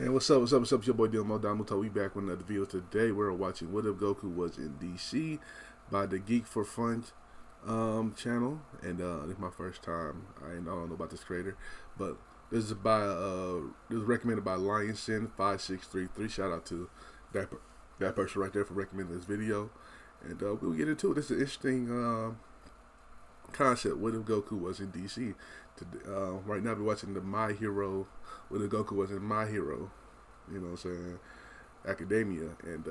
Man, what's up? What's up? What's up? It's your boy Domuto. We back with another video today. We're watching What If Goku Was in DC by the Geek for Fun channel, and this is my first time. I don't know about this creator, but this is by this was recommended by Lionsin5633. Shout out to that person right there for recommending this video, and we'll get into it. This is an interesting concept. What if Goku was in DC? Right now we're watching the My Hero. What if Goku was in My Hero? You know what I'm saying? Academia, and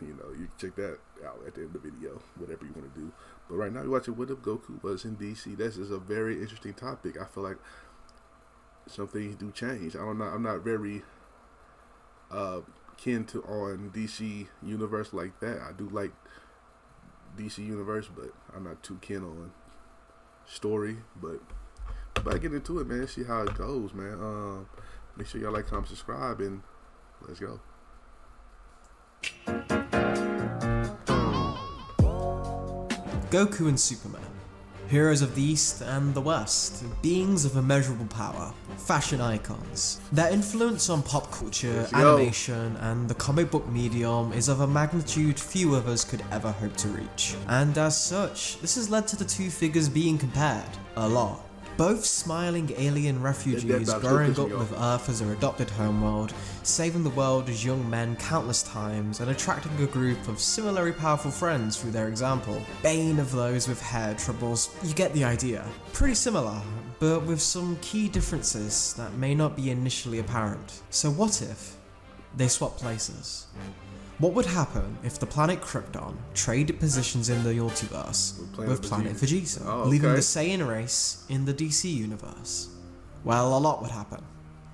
you know, you can check that out at the end of the video, whatever you want to do. But right now we're watching What If Goku Was in DC. This is a very interesting topic. I feel like some things do change. I'm not very kin to on DC universe like that. I do like DC universe, but I'm not too kin on story. But I get into it, man. See how it goes, man. Make sure y'all like, comment, subscribe, and let's go. Goku and Superman, heroes of the East and the West, beings of immeasurable power, fashion icons. Their influence on pop culture, animation, and the comic book medium is of a magnitude few of us could ever hope to reach. And as such, this has led to the two figures being compared a lot. Both smiling alien refugees growing up with Earth as their adopted homeworld, saving the world as young men countless times, and attracting a group of similarly powerful friends through their example. Bane of those with hair troubles, you get the idea. Pretty similar, but with some key differences that may not be initially apparent. So what if they swap places? What would happen if the planet Krypton traded positions in the multiverse with planet Vegeta, leaving the Saiyan race in the DC universe? Well, a lot would happen.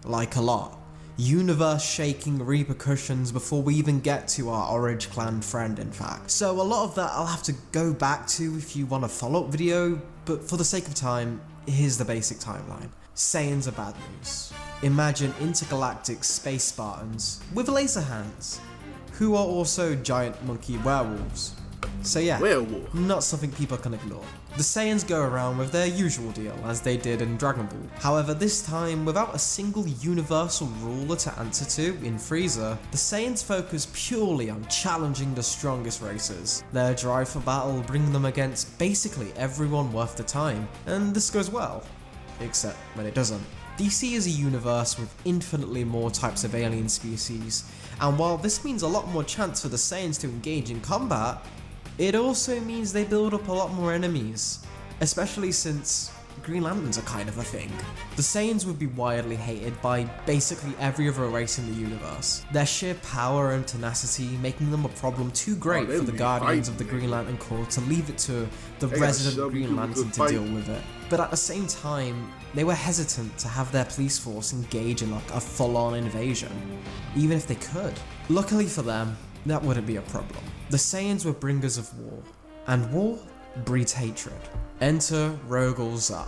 Like a lot. Universe-shaking repercussions before we even get to our Orange Clan friend, in fact. So a lot of that I'll have to go back to if you want a follow-up video, but for the sake of time, here's the basic timeline. Saiyans are bad news. Imagine intergalactic space Spartans with laser hands, who are also giant monkey werewolves. So yeah, not something people can ignore. The Saiyans go around with their usual deal, as they did in Dragon Ball. However, this time, without a single universal ruler to answer to in Frieza, the Saiyans focus purely on challenging the strongest races. Their drive for battle bring them against basically everyone worth the time, and this goes well. Except when it doesn't. DC is a universe with infinitely more types of alien species, and while this means a lot more chance for the Saiyans to engage in combat, it also means they build up a lot more enemies, especially since Green Lanterns are kind of a thing. The Saiyans would be widely hated by basically every other race in the universe, their sheer power and tenacity making them a problem too great for the Guardians of the Green Lantern Corps to leave it to the resident Green Lantern to deal with it. But at the same time, they were hesitant to have their police force engage in like a full-on invasion, even if they could. Luckily for them, that wouldn't be a problem. The Saiyans were bringers of war, and war breeds hatred. Enter Rogol Zaar.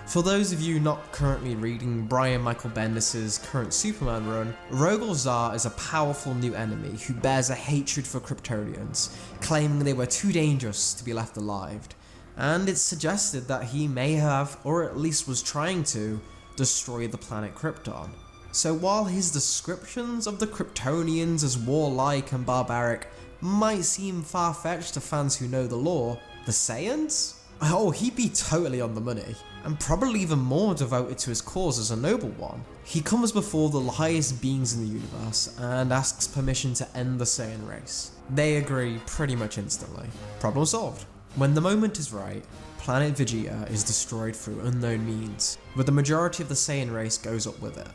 For those of you not currently reading Brian Michael Bendis' current Superman run, Rogol Zaar is a powerful new enemy who bears a hatred for Kryptonians, claiming they were too dangerous to be left alive. And it's suggested that he may have, or at least was trying to, destroy the planet Krypton. So while his descriptions of the Kryptonians as warlike and barbaric might seem far-fetched to fans who know the lore, the Saiyans? Oh, he'd be totally on the money, and probably even more devoted to his cause as a noble one. He comes before the highest beings in the universe and asks permission to end the Saiyan race. They agree pretty much instantly. Problem solved. When the moment is right, planet Vegeta is destroyed through unknown means, but the majority of the Saiyan race goes up with it.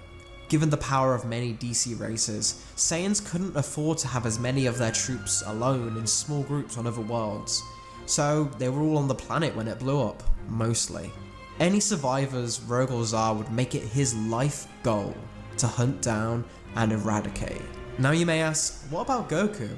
Given the power of many DC races, Saiyans couldn't afford to have as many of their troops alone in small groups on other worlds, so they were all on the planet when it blew up, mostly. Any survivors, Rogol Zaar would make it his life goal to hunt down and eradicate. Now you may ask, what about Goku?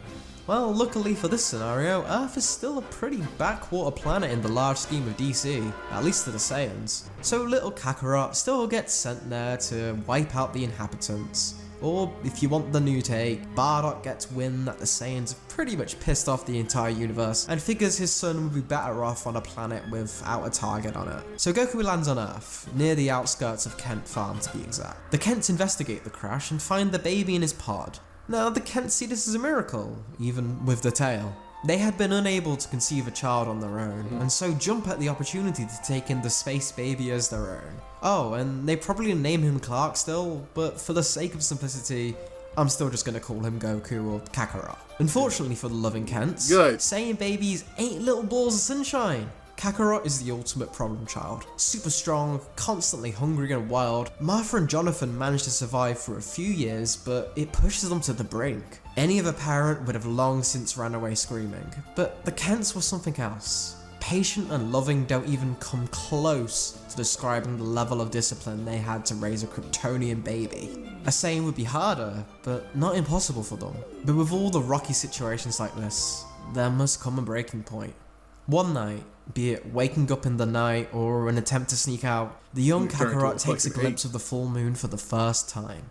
Well, luckily for this scenario, Earth is still a pretty backwater planet in the large scheme of DC, at least to the Saiyans. So little Kakarot still gets sent there to wipe out the inhabitants. Or, if you want the new take, Bardock gets wind that the Saiyans have pretty much pissed off the entire universe and figures his son would be better off on a planet without a target on it. So Goku lands on Earth, near the outskirts of Kent Farm to be exact. The Kents investigate the crash and find the baby in his pod. Now, the Kents see this as a miracle, even with the tail. They had been unable to conceive a child on their own, and so jump at the opportunity to take in the space baby as their own. Oh, and they probably name him Clark still, but for the sake of simplicity, I'm still just gonna call him Goku or Kakarot. Unfortunately for the loving Kents, Saiyan babies ain't little balls of sunshine. Kakarot is the ultimate problem child. Super strong, constantly hungry and wild, Martha and Jonathan manage to survive for a few years, but it pushes them to the brink. Any other parent would have long since ran away screaming, but the Kents were something else. Patient and loving don't even come close to describing the level of discipline they had to raise a Kryptonian baby. A Saiyan would be harder, but not impossible for them. But with all the rocky situations like this, there must come a breaking point. One night, be it waking up in the night or an attempt to sneak out, the young Kakarot takes a glimpse of the full moon for the first time.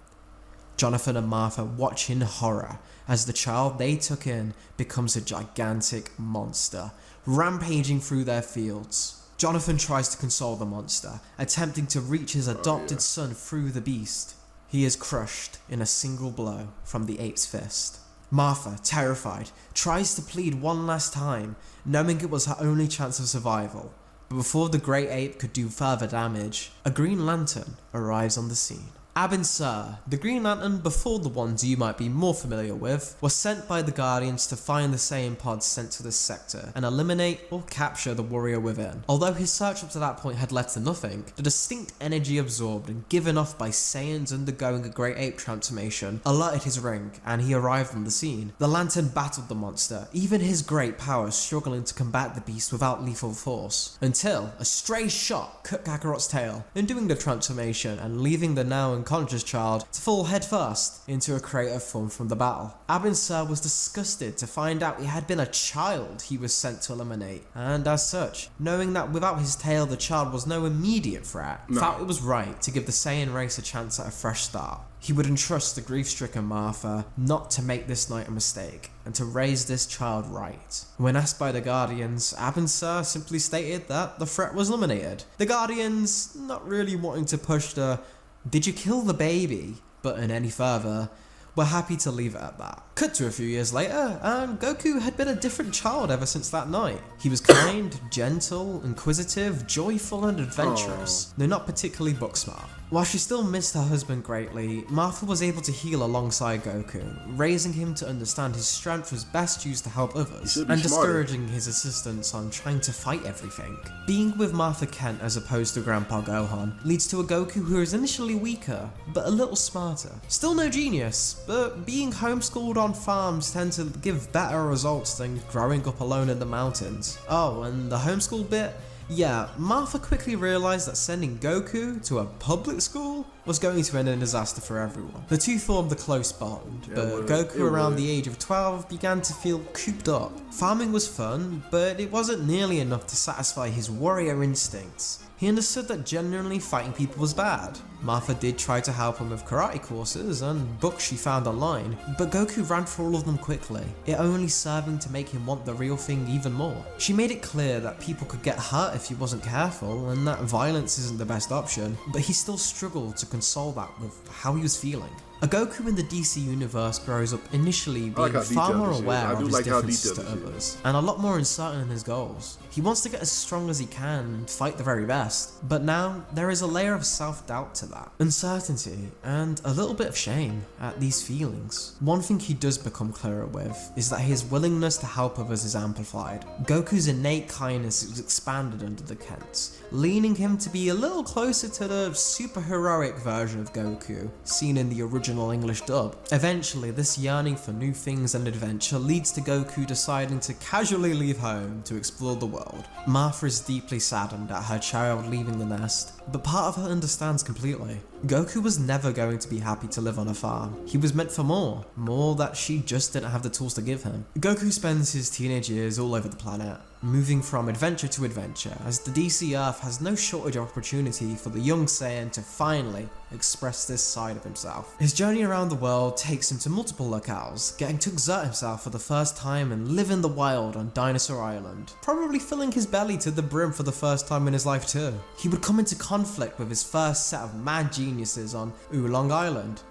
Jonathan and Martha watch in horror as the child they took in becomes a gigantic monster, rampaging through their fields. Jonathan tries to console the monster, attempting to reach his adopted son through the beast. He is crushed in a single blow from the ape's fist. Martha, terrified, tries to plead one last time, knowing it was her only chance of survival. But before the great ape could do further damage, a Green Lantern arrives on the scene. Abin Sur, the Green Lantern before the ones you might be more familiar with, was sent by the Guardians to find the Saiyan pods sent to this sector and eliminate or capture the warrior within. Although his search up to that point had led to nothing, the distinct energy absorbed and given off by Saiyans undergoing a Great Ape transformation alerted his ring, and he arrived on the scene. The Lantern battled the monster, even his great power struggling to combat the beast without lethal force, until a stray shot cut Kakarot's tail, undoing the transformation and leaving the now unconscious child to fall headfirst into a crater formed from the battle. Abin Sur was disgusted to find out it had been a child he was sent to eliminate, and as such, knowing that without his tail the child was no immediate threat, felt it was right to give the Saiyan race a chance at a fresh start. He would entrust the grief-stricken Martha not to make this night a mistake, and to raise this child right. When asked by the Guardians, Abin Sur simply stated that the threat was eliminated. The Guardians, not really wanting to push the "did you kill the baby?" button any further, were happy to leave it at that. Cut to a few years later, and Goku had been a different child ever since that night. He was kind, gentle, inquisitive, joyful and adventurous, though not particularly book smart. While she still missed her husband greatly, Martha was able to heal alongside Goku, raising him to understand his strength was best used to help others, and discouraging his assistants on trying to fight everything. Being with Martha Kent as opposed to Grandpa Gohan leads to a Goku who is initially weaker, but a little smarter. Still no genius, but being homeschooled on farms tend to give better results than growing up alone in the mountains. Oh, and the homeschool bit? Yeah, Martha quickly realised that sending Goku to a public school was going to end in disaster for everyone. The two formed a close bond, but Goku around the age of 12 began to feel cooped up. Farming was fun, but it wasn't nearly enough to satisfy his warrior instincts. He understood that genuinely fighting people was bad. Martha did try to help him with karate courses and books she found online, but Goku ran through all of them quickly, it only serving to make him want the real thing even more. She made it clear that people could get hurt if he wasn't careful and that violence isn't the best option, but he still struggled to console that with how he was feeling. A Goku in the DC universe grows up initially being far more aware of his differences to others, and a lot more uncertain in his goals. He wants to get as strong as he can and fight the very best, but now there is a layer of self-doubt to that. Uncertainty, and a little bit of shame at these feelings. One thing he does become clearer with is that his willingness to help others is amplified. Goku's innate kindness is expanded under the Kents, leaning him to be a little closer to the super-heroic version of Goku, seen in the original English dub. Eventually, this yearning for new things and adventure leads to Goku deciding to casually leave home to explore the world. Martha is deeply saddened at her child leaving the nest, but part of her understands completely. Goku was never going to be happy to live on a farm. He was meant for more that she just didn't have the tools to give him. Goku spends his teenage years all over the planet, moving from adventure to adventure, as the DC Earth has no shortage of opportunity for the young Saiyan to finally express this side of himself. His journey around the world takes him to multiple locales, getting to exert himself for the first time and live in the wild on Dinosaur Island, probably filling his belly to the brim for the first time in his life too. He would come into conflict with his first set of mad geniuses on Oolong Island.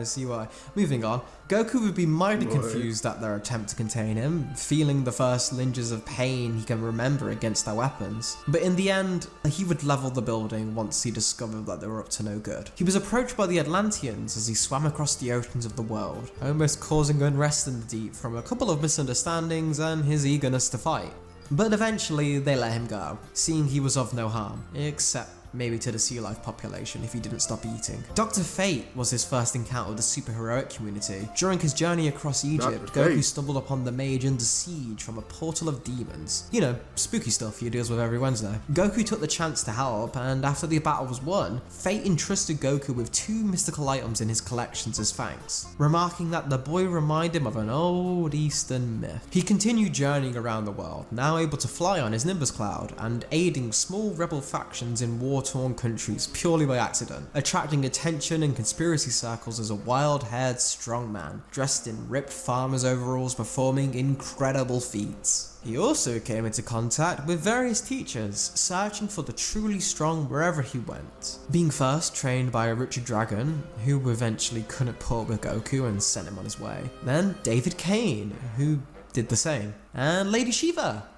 See why. Moving on, Goku would be mildly confused at their attempt to contain him, feeling the first lynches of pain he can remember against their weapons. But in the end, he would level the building once he discovered that they were up to no good. He was approached by the Atlanteans as he swam across the oceans of the world, almost causing unrest in the deep from a couple of misunderstandings and his eagerness to fight. But eventually they let him go, seeing he was of no harm, except maybe to the sea life population if he didn't stop eating. Dr. Fate was his first encounter with the superheroic community. During his journey across Egypt, Goku stumbled upon the mage under siege from a portal of demons. You know, spooky stuff he deals with every Wednesday. Goku took the chance to help, and after the battle was won, Fate entrusted Goku with 2 mystical items in his collections as thanks, remarking that the boy reminded him of an old Eastern myth. He continued journeying around the world, now able to fly on his Nimbus Cloud, and aiding small rebel factions in war-torn countries purely by accident, attracting attention in conspiracy circles as a wild-haired strong man, dressed in ripped farmer's overalls performing incredible feats. He also came into contact with various teachers, searching for the truly strong wherever he went. Being first trained by a Richard Dragon, who eventually couldn't put up with Goku and sent him on his way. Then David Kane, who did the same. And Lady Shiva,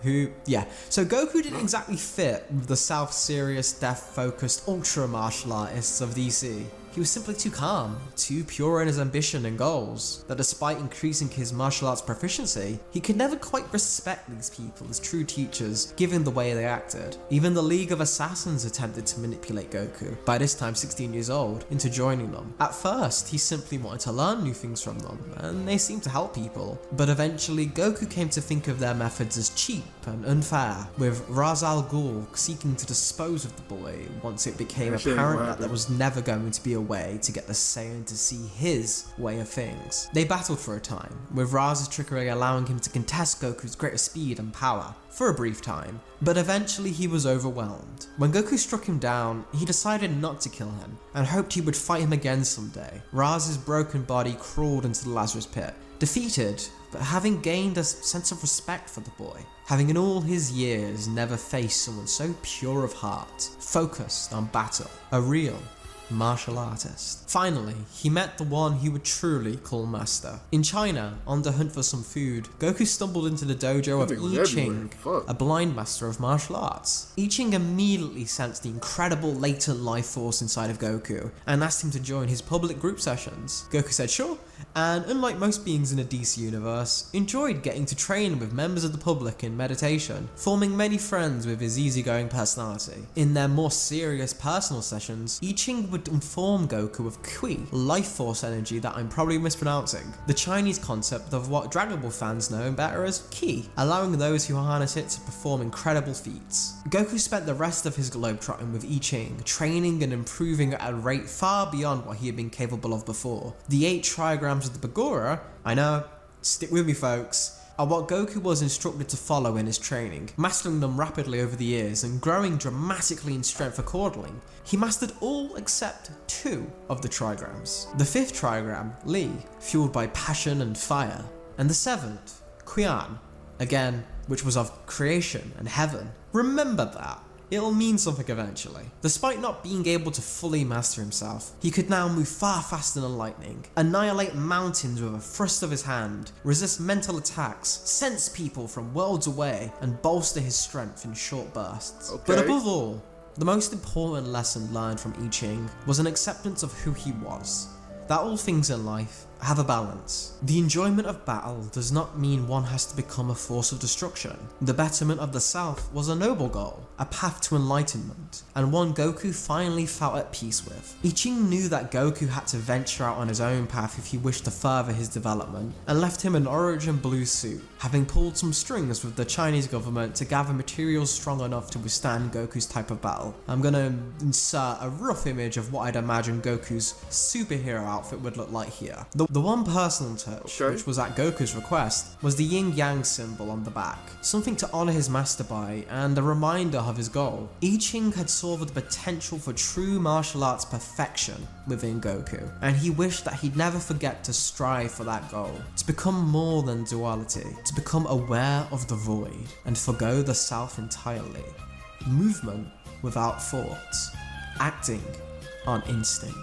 so Goku didn't exactly fit with the self-serious, death-focused ultra martial artists of DC. He was simply too calm, too pure in his ambition and goals, that despite increasing his martial arts proficiency, he could never quite respect these people as true teachers, given the way they acted. Even the League of Assassins attempted to manipulate Goku, by this time 16 years old, into joining them. At first, he simply wanted to learn new things from them, and they seemed to help people. But eventually, Goku came to think of their methods as cheap and unfair, with Ra's al Ghul seeking to dispose of the boy once it became apparent that there was never going to be a way to get the Saiyan to see his way of things. They battled for a time, with Raz's trickery allowing him to contest Goku's greater speed and power, for a brief time, but eventually he was overwhelmed. When Goku struck him down, he decided not to kill him, and hoped he would fight him again someday. Raz's broken body crawled into the Lazarus pit, defeated, but having gained a sense of respect for the boy, having in all his years never faced someone so pure of heart, focused on battle, a real martial artist. Finally, he met the one he would truly call master. In China, on the hunt for some food, Goku stumbled into the dojo of I Ching, a blind master of martial arts. I Ching immediately sensed the incredible latent life force inside of Goku, and asked him to join his public group sessions. Goku said sure, and unlike most beings in a DC universe, enjoyed getting to train with members of the public in meditation, forming many friends with his easygoing personality. In their more serious personal sessions, I Ching would inform Goku of Qi, life force energy that I'm probably mispronouncing, the Chinese concept of what Dragon Ball fans know better as Ki, allowing those who harness it to perform incredible feats. Goku spent the rest of his globetrotting with I Ching, training and improving at a rate far beyond what he had been capable of before. The 8 trigrams of the Bagora, I know, stick with me folks, are what Goku was instructed to follow in his training, mastering them rapidly over the years and growing dramatically in strength accordingly. He mastered all except 2 of the trigrams. The 5th trigram, Li, fueled by passion and fire, and the 7th, Qian, again, which was of creation and heaven. Remember that. It'll mean something eventually. Despite not being able to fully master himself, he could now move far faster than lightning, annihilate mountains with a thrust of his hand, resist mental attacks, sense people from worlds away, and bolster his strength in short bursts. But above all, the most important lesson learned from I Ching was an acceptance of who he was. That all things in life, have a balance. The enjoyment of battle does not mean one has to become a force of destruction. The betterment of the South was a noble goal, a path to enlightenment, and one Goku finally felt at peace with. I-Ching knew that Goku had to venture out on his own path if he wished to further his development, and left him an origin blue suit, having pulled some strings with the Chinese government to gather materials strong enough to withstand Goku's type of battle. I'm gonna insert a rough image of what I'd imagine Goku's superhero outfit would look like here. The one personal touch, which was at Goku's request, was the yin-yang symbol on the back, something to honour his master by, and a reminder of his goal. I-Ching had saw the potential for true martial arts perfection within Goku, and he wished that he'd never forget to strive for that goal, to become more than duality, to become aware of the void, and forgo the self entirely. Movement without thoughts, acting on instinct.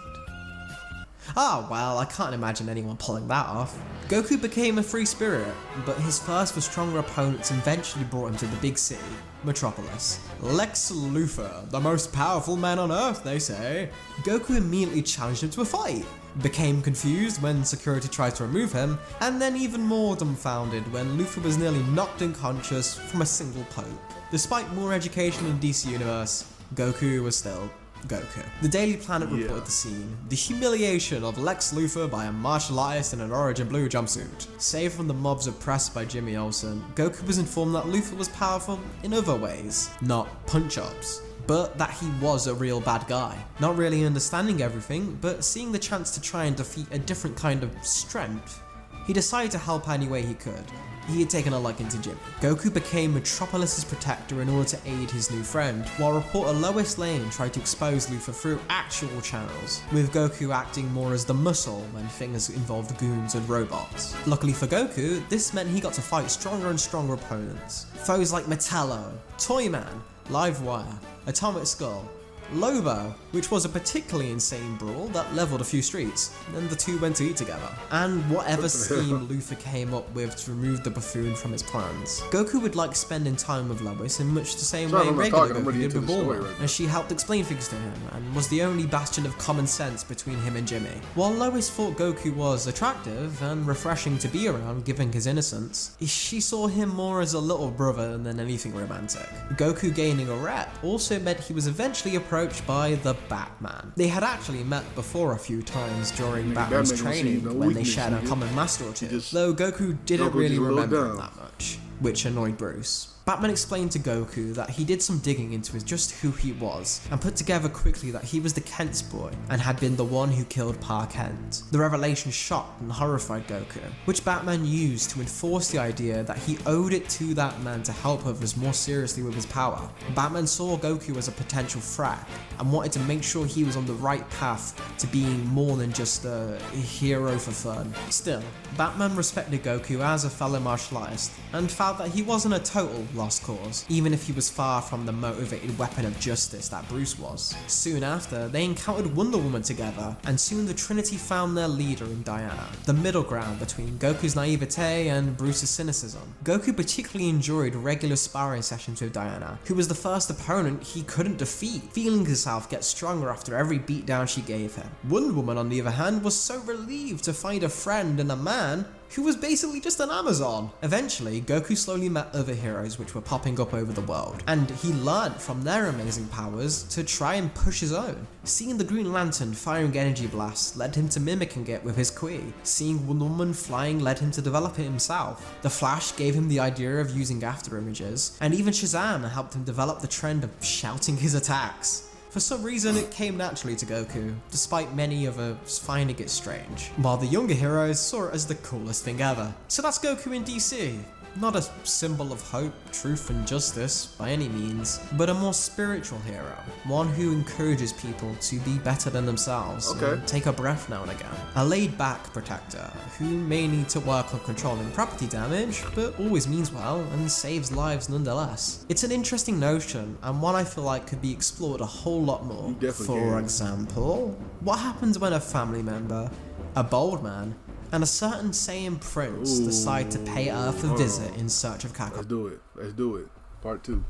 Ah, well, I can't imagine anyone pulling that off. Goku became a free spirit, but his first for stronger opponents eventually brought him to the big city, Metropolis. Lex Luthor, the most powerful man on Earth, they say. Goku immediately challenged him to a fight, became confused when security tried to remove him, and then even more dumbfounded when Luthor was nearly knocked unconscious from a single poke. Despite more education in DC Universe, Goku was still Goku. The Daily Planet reported the scene, the humiliation of Lex Luthor by a martial artist in an origin blue jumpsuit. Saved from the mobs oppressed by Jimmy Olsen, Goku was informed that Luthor was powerful in other ways, not punch-ups, but that he was a real bad guy. Not really understanding everything, but seeing the chance to try and defeat a different kind of strength, he decided to help any way he could. He had taken a liking to Jimmy. Goku became Metropolis's protector in order to aid his new friend, while reporter Lois Lane tried to expose Luthor through actual channels, with Goku acting more as the muscle when things involved goons and robots. Luckily for Goku, this meant he got to fight stronger and stronger opponents. Foes like Metallo, Toyman, Livewire, Atomic Skull, Lobo, which was a particularly insane brawl that leveled a few streets, and the two went to eat together, and whatever scheme Luthor came up with to remove the buffoon from his plans. Goku would like spending time with Lois in much the same way regular Goku did with Bulma, as she helped explain things to him, and was the only bastion of common sense between him and Jimmy. While Lois thought Goku was attractive and refreshing to be around given his innocence, she saw him more as a little brother than anything romantic. Goku gaining a rep also meant he was eventually approached by the Batman. They had actually met before a few times during Batman's training when they shared a common master or two, though Goku didn't really remember him that much, which annoyed Bruce. Batman explained to Goku that he did some digging into just who he was, and put together quickly that he was the Kent's boy, and had been the one who killed Pa Kent. The revelation shocked and horrified Goku, which Batman used to enforce the idea that he owed it to that man to help others more seriously with his power. Batman saw Goku as a potential threat, and wanted to make sure he was on the right path to being more than just a hero for fun. Still, Batman respected Goku as a fellow martial artist, and felt that he wasn't a total lost cause, even if he was far from the motivated weapon of justice that Bruce was. Soon after, they encountered Wonder Woman together, and soon the Trinity found their leader in Diana, the middle ground between Goku's naivete and Bruce's cynicism. Goku particularly enjoyed regular sparring sessions with Diana, who was the first opponent he couldn't defeat, feeling himself get stronger after every beatdown she gave him. Wonder Woman, on the other hand, was so relieved to find a friend in a man who was basically just an Amazon. Eventually, Goku slowly met other heroes which were popping up over the world, and he learned from their amazing powers to try and push his own. Seeing the Green Lantern firing energy blasts led him to mimicking it with his Qui. Seeing Wonder Woman flying led him to develop it himself. The Flash gave him the idea of using after images, and even Shazam helped him develop the trend of shouting his attacks. For some reason, it came naturally to Goku, despite many of us finding it strange, while the younger heroes saw it as the coolest thing ever. So that's Goku in DC. Not a symbol of hope, truth and justice by any means, but a more spiritual hero, one who encourages people to be better than themselves and take a breath now and again. A laid-back protector who may need to work on controlling property damage, but always means well and saves lives nonetheless. It's an interesting notion, and one I feel like could be explored a whole lot more. For example, what happens when a family member, a bold man, and a certain Saiyan prince decide to pay Earth a visit in search of Kakarot? Let's do it. Part 2.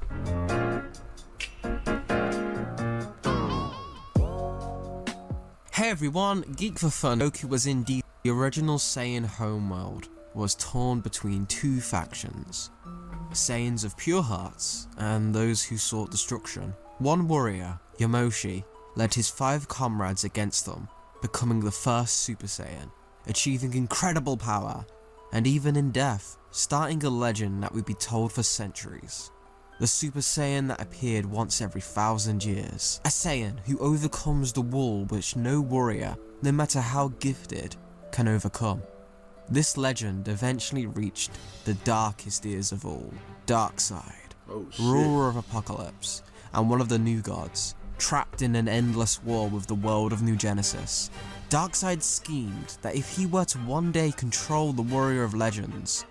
Hey everyone, Geek for Fun. Goku was in The original Saiyan homeworld was torn between two factions, Saiyans of pure hearts and those who sought destruction. One warrior, Yamoshi, led his 5 comrades against them, becoming the first Super Saiyan, achieving incredible power, and even in death, starting a legend that would be told for centuries. The Super Saiyan that appeared once every 1,000 years. A Saiyan who overcomes the wall which no warrior, no matter how gifted, can overcome. This legend eventually reached the darkest ears of all, Darkseid, ruler of Apocalypse, and one of the new gods, trapped in an endless war with the world of New Genesis. Darkseid schemed that if he were to one day control the Warrior of Legends,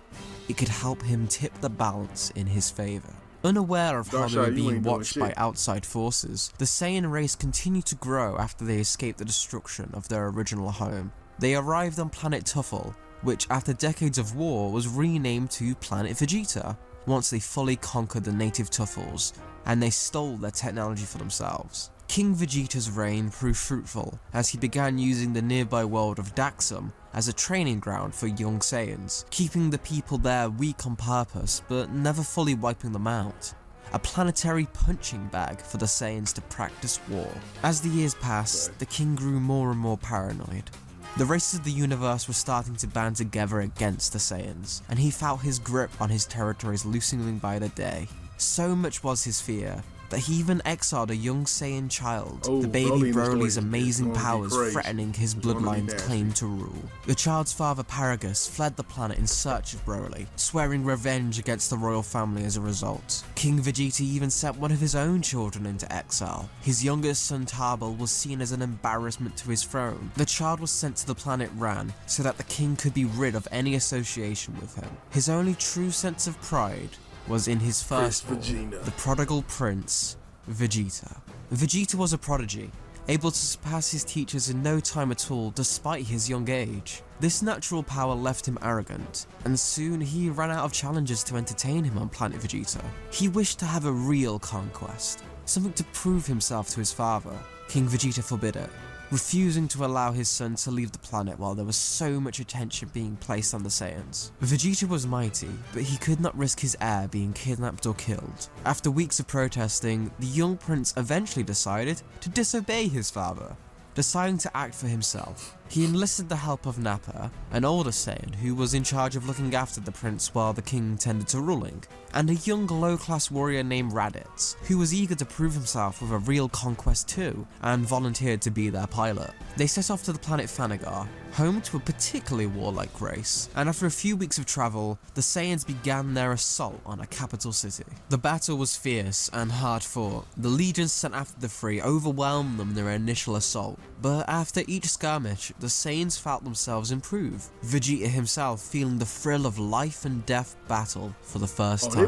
it could help him tip the balance in his favour. Unaware of how they were being watched by outside forces, the Saiyan race continued to grow after they escaped the destruction of their original home. They arrived on planet Tuffle, which after decades of war was renamed to Planet Vegeta, once they fully conquered the native Tuffles, and they stole their technology for themselves. King Vegeta's reign proved fruitful, as he began using the nearby world of Daxam as a training ground for young Saiyans, keeping the people there weak on purpose but never fully wiping them out. A planetary punching bag for the Saiyans to practice war. As the years passed, the king grew more and more paranoid. The races of the universe were starting to band together against the Saiyans, and he felt his grip on his territories loosening by the day. So much was his fear that he even exiled a young Saiyan child, the baby Broly's amazing powers threatening his bloodline's claim to rule. The child's father Paragus fled the planet in search of Broly, swearing revenge against the royal family as a result. King Vegeta even sent one of his own children into exile. His youngest son Tarbal was seen as an embarrassment to his throne. The child was sent to the planet Ran so that the king could be rid of any association with him. His only true sense of pride was in his firstborn, the prodigal prince, Vegeta. Vegeta was a prodigy, able to surpass his teachers in no time at all despite his young age. This natural power left him arrogant, and soon he ran out of challenges to entertain him on planet Vegeta. He wished to have a real conquest, something to prove himself to his father. King Vegeta forbid it, refusing to allow his son to leave the planet while there was so much attention being placed on the Saiyans. Vegeta was mighty, but he could not risk his heir being kidnapped or killed. After weeks of protesting, the young prince eventually decided to disobey his father, deciding to act for himself. He enlisted the help of Nappa, an older Saiyan who was in charge of looking after the prince while the king tended to ruling, and a young low-class warrior named Raditz, who was eager to prove himself with a real conquest too, and volunteered to be their pilot. They set off to the planet Thanagar, home to a particularly warlike race, and after a few weeks of travel, the Saiyans began their assault on a capital city. The battle was fierce and hard fought. The legions sent after the three overwhelmed them in their initial assault, but after each skirmish, the Saiyans felt themselves improve, Vegeta himself feeling the thrill of life and death battle for the first time.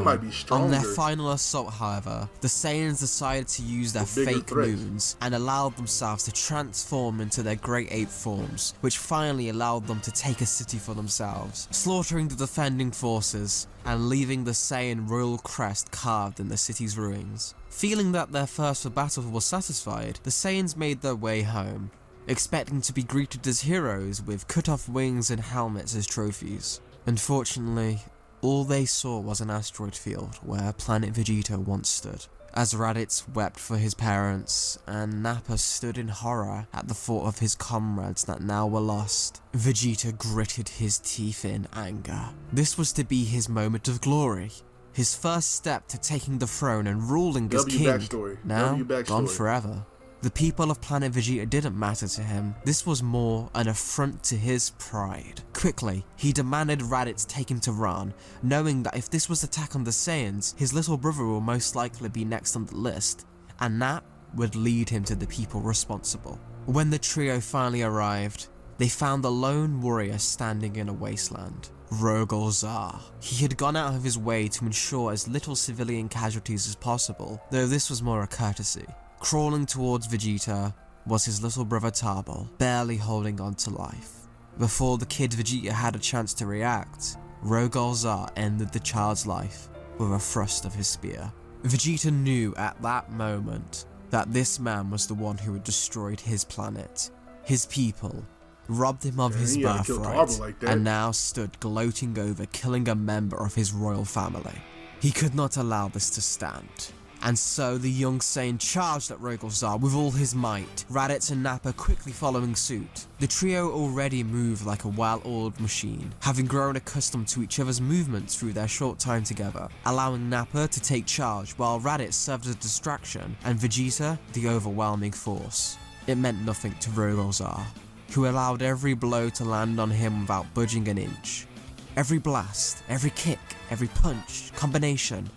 On their final assault, however, the Saiyans decided to use their fake moons and allowed themselves to transform into their Great Ape forms, which finally allowed them to take a city for themselves, slaughtering the defending forces and leaving the Saiyan royal crest carved in the city's ruins. Feeling that their thirst for battle was satisfied, the Saiyans made their way home, expecting to be greeted as heroes with cut-off wings and helmets as trophies. Unfortunately, all they saw was an asteroid field where planet Vegeta once stood. As Raditz wept for his parents, and Nappa stood in horror at the thought of his comrades that now were lost, Vegeta gritted his teeth in anger. This was to be his moment of glory, his first step to taking the throne and ruling as king, now gone forever. The people of planet Vegeta didn't matter to him. This was more an affront to his pride. Quickly, he demanded Raditz take him to Ran, knowing that if this was attack on the Saiyans, his little brother will most likely be next on the list, and that would lead him to the people responsible. When the trio finally arrived, they found the lone warrior standing in a wasteland, Rogol Zar. He had gone out of his way to ensure as little civilian casualties as possible, though this was more a courtesy. Crawling towards Vegeta was his little brother Tarbal, barely holding on to life. Before the kid Vegeta had a chance to react, Rogol Zar ended the child's life with a thrust of his spear. Vegeta knew at that moment that this man was the one who had destroyed his planet, his people, robbed him of his he had to kill Carbon birthright, like that. and now stood gloating over killing a member of his royal family. He could not allow this to stand. And so the young Saiyan charged at Rogol-Zar with all his might, Raditz and Nappa quickly following suit. The trio already moved like a well-oiled machine, having grown accustomed to each other's movements through their short time together, allowing Nappa to take charge while Raditz served as a distraction and Vegeta the overwhelming force. It meant nothing to Rogol-Zar, who allowed every blow to land on him without budging an inch. Every blast, every kick, every punch, combination,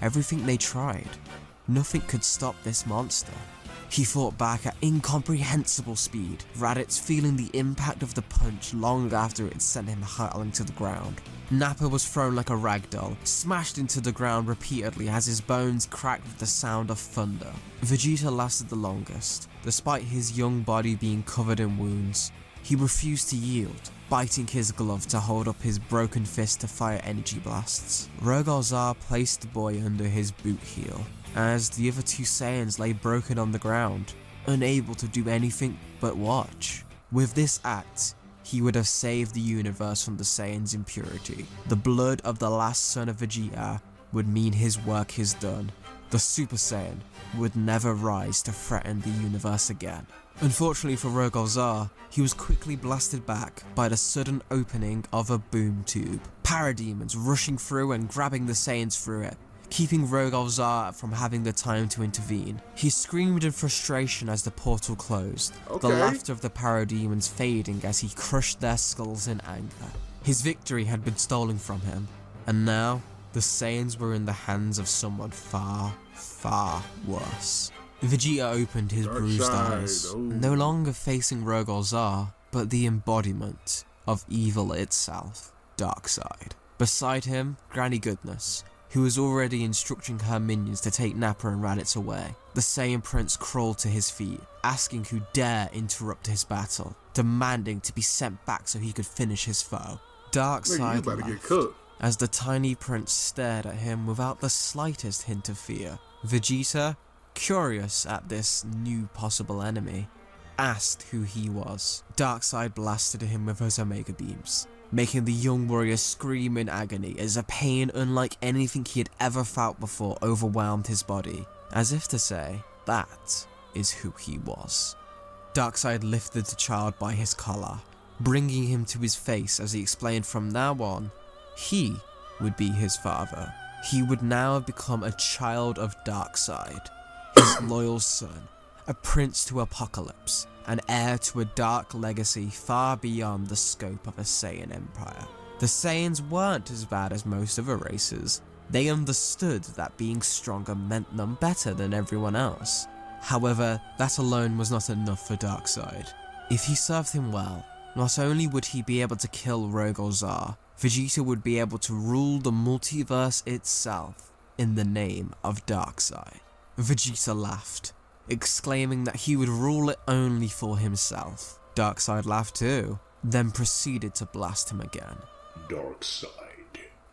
everything they tried, nothing could stop this monster. He fought back at incomprehensible speed, Raditz feeling the impact of the punch long after it sent him hurtling to the ground. Nappa was thrown like a ragdoll, smashed into the ground repeatedly as his bones cracked with the sound of thunder. Vegeta lasted the longest. Despite his young body being covered in wounds, he refused to yield, biting his glove to hold up his broken fist to fire energy blasts. Rogol-Zar placed the boy under his boot heel, as the other two Saiyans lay broken on the ground, unable to do anything but watch. With this act, he would have saved the universe from the Saiyans' impurity. The blood of the last son of Vegeta would mean his work is done. The Super Saiyan would never rise to threaten the universe again. Unfortunately for Rogol-Zar, he was quickly blasted back by the sudden opening of a boom tube. Parademons rushing through and grabbing the Saiyans through it, keeping Rogol-Zar from having the time to intervene. He screamed in frustration as the portal closed, the laughter of the parademons fading as he crushed their skulls in anger. His victory had been stolen from him, and now the Saiyans were in the hands of someone far, far worse. Vegeta opened his bruised eyes, no longer facing Rogol-Zar, but the embodiment of evil itself, Darkseid. Beside him, Granny Goodness, who was already instructing her minions to take Nappa and Raditz away. The Saiyan Prince crawled to his feet, asking who dare interrupt his battle, demanding to be sent back so he could finish his foe. Darkseid laughed as the tiny prince stared at him without the slightest hint of fear. Vegeta, curious at this new possible enemy, asked who he was. Darkseid blasted him with his Omega Beams, making the young warrior scream in agony as a pain unlike anything he had ever felt before overwhelmed his body, as if to say, that is who he was. Darkseid lifted the child by his collar, bringing him to his face as he explained from now on, he would be his father. He would now have become a child of Darkseid, his loyal son, a prince to Apocalypse, an heir to a dark legacy far beyond the scope of a Saiyan empire. The Saiyans weren't as bad as most other races. They understood that being stronger meant them better than everyone else. However, that alone was not enough for Darkseid. If he served him well, not only would he be able to kill Rogol-Zar, Vegeta would be able to rule the multiverse itself in the name of Darkseid. Vegeta laughed, exclaiming that he would rule it only for himself. Darkseid laughed too, then proceeded to blast him again. Darkseid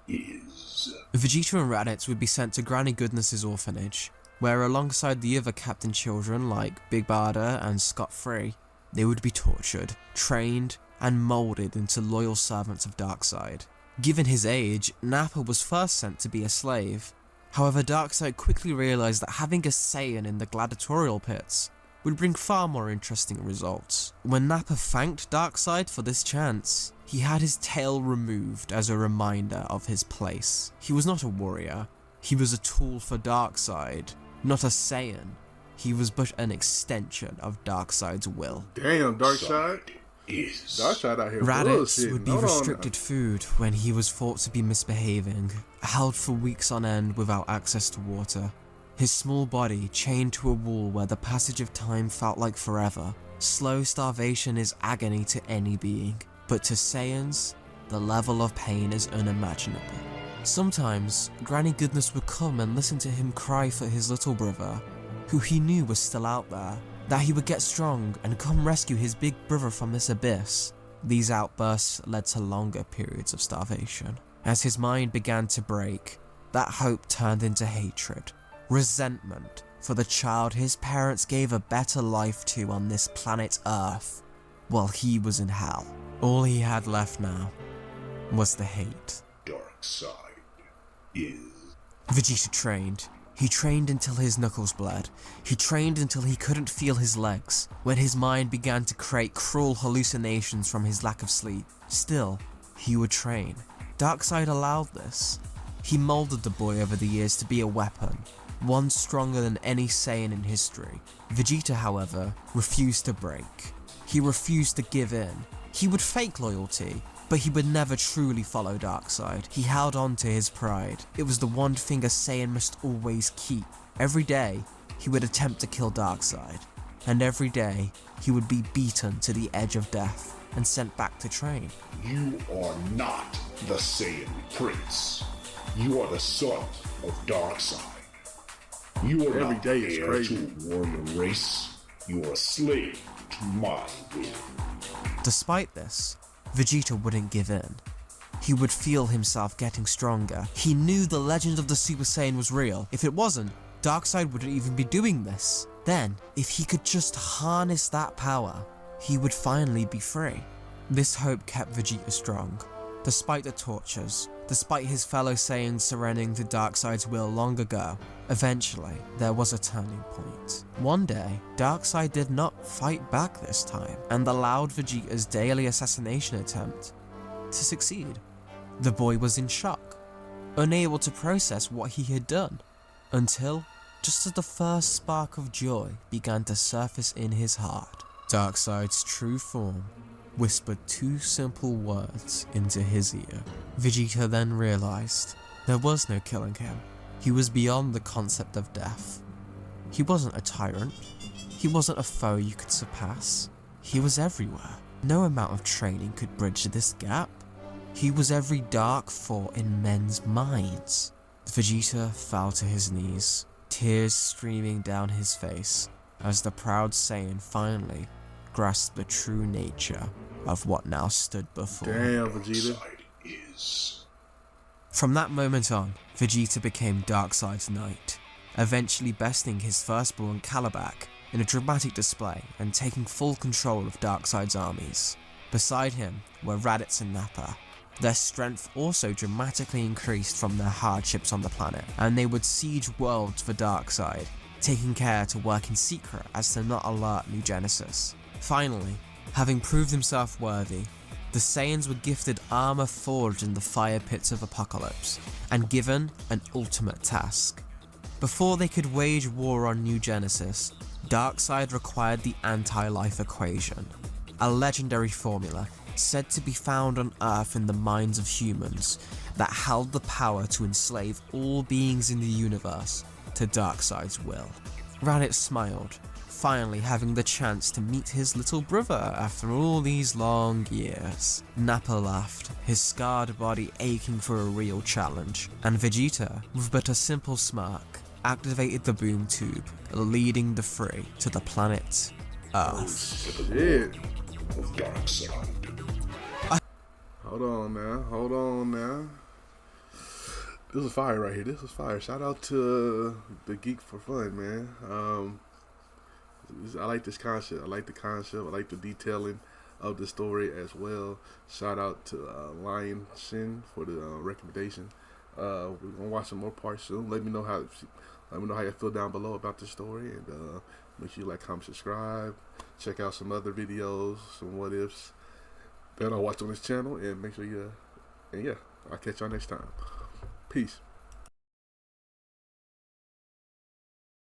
is... Vegeta and Raditz would be sent to Granny Goodness's orphanage, where alongside the other captain children like Big Barda and Scott Free, they would be tortured, trained, and moulded into loyal servants of Darkseid. Given his age, Nappa was first sent to be a slave. However, Darkseid quickly realised that having a Saiyan in the gladiatorial pits would bring far more interesting results. When Nappa thanked Darkseid for this chance, he had his tail removed as a reminder of his place. He was not a warrior, he was a tool for Darkseid, not a Saiyan. He was but an extension of Darkseid's will. Damn, Darkseid. Darkseid out here Raditz would be restricted food when he was thought to be misbehaving, held for weeks on end without access to water. His small body chained to a wall where the passage of time felt like forever. Slow starvation is agony to any being, but to Saiyans, the level of pain is unimaginable. Sometimes, Granny Goodness would come and listen to him cry for his little brother, who he knew was still out there, that he would get strong and come rescue his big brother from this abyss. These outbursts led to longer periods of starvation. As his mind began to break, that hope turned into hatred, resentment for the child his parents gave a better life to on this planet Earth. while he was in hell. All he had left now was the hate. Dark side is. Vegeta trained. He trained until his knuckles bled. He trained until he couldn't feel his legs, when his mind began to create cruel hallucinations from his lack of sleep. Still, he would train. Darkseid allowed this. He molded the boy over the years to be a weapon, one stronger than any Saiyan in history. Vegeta, however, refused to break. He refused to give in. He would fake loyalty, but he would never truly follow Darkseid. He held on to his pride. It was the one thing a Saiyan must always keep. Every day, he would attempt to kill Darkseid, and every day, he would be beaten to the edge of death and sent back to train. You are not the Saiyan Prince. You are the son of Darkseid. You are Every not day is heir crazy. to a warrior race. You are a slave to my will. Despite this, Vegeta wouldn't give in. He would feel himself getting stronger. He knew the legend of the Super Saiyan was real. If it wasn't, Darkseid wouldn't even be doing this. Then, if he could just harness that power, he would finally be free. This hope kept Vegeta strong. Despite the tortures, despite his fellow Saiyans surrendering to Darkseid's will long ago, eventually there was a turning point. One day, Darkseid did not fight back this time, and allowed Vegeta's daily assassination attempt to succeed. The boy was in shock, unable to process what he had done, until, just as the first spark of joy began to surface in his heart, Darkseid's true form whispered two simple words into his ear. Vegeta then realized there was no killing him. He was beyond the concept of death. He wasn't a tyrant. He wasn't a foe you could surpass. He was everywhere. No amount of training could bridge this gap. He was every dark thought in men's minds. Vegeta fell to his knees, tears streaming down his face as the proud Saiyan finally grasped the true nature of what now stood before him. Damn, Vegeta. Darkseid is. From that moment on, Vegeta became Darkseid's knight, eventually besting his firstborn Kalibak in a dramatic display and taking full control of Darkseid's armies. Beside him were Raditz and Nappa. Their strength also dramatically increased from their hardships on the planet, and they would siege worlds for Darkseid, taking care to work in secret as to not alert New Genesis. Finally, having proved himself worthy, the Saiyans were gifted armor forged in the fire pits of Apocalypse, and given an ultimate task. Before they could wage war on New Genesis, Darkseid required the anti-life equation, a legendary formula said to be found on Earth in the minds of humans that held the power to enslave all beings in the universe to Darkseid's will. Raditz smiled, finally having the chance to meet his little brother after all these long years. Nappa laughed, his scarred body aching for a real challenge, and Vegeta, with but a simple smirk, activated the boom tube, leading the three to the planet Earth. Shit. Of Darkseid. Hold on now. This is fire right here. This is fire. Shout out to the Geek for Fun, man. I like this concept. I like the concept. I like the detailing of the story as well. Shout out to Lion Shin for the recommendation. We're gonna watch some more parts soon. Let me know how you feel down below about the story, and make sure you like, comment, subscribe. Check out some other videos, some what ifs that I watch on this channel, and make sure I'll catch y'all next time. Peace.